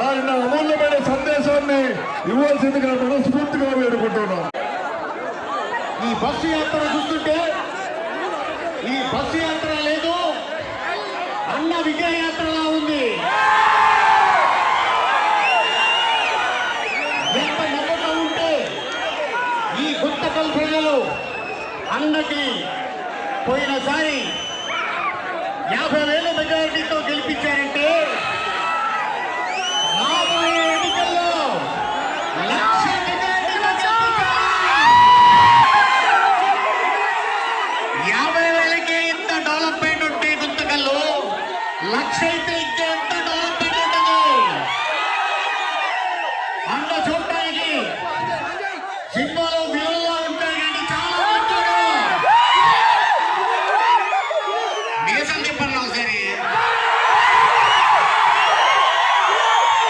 ఆయన అమూల్యమైన సందేశాన్ని ఇవ్వాల్సిందిగా మనస్ఫూర్తిగా వేడుకుంటున్నాం. ఈ బస్సు యాత్ర చూస్తుంటే ఈ బస్సు యాత్ర లేదు, అన్న విజయ యాత్రలా ఉంది. ఎంత నమ్మకం ఉంటే ఈ గుంతకల్ ప్రజలు అన్నకి పోయినసారి 50,000 మెజారిటీతో గెలిపించారు.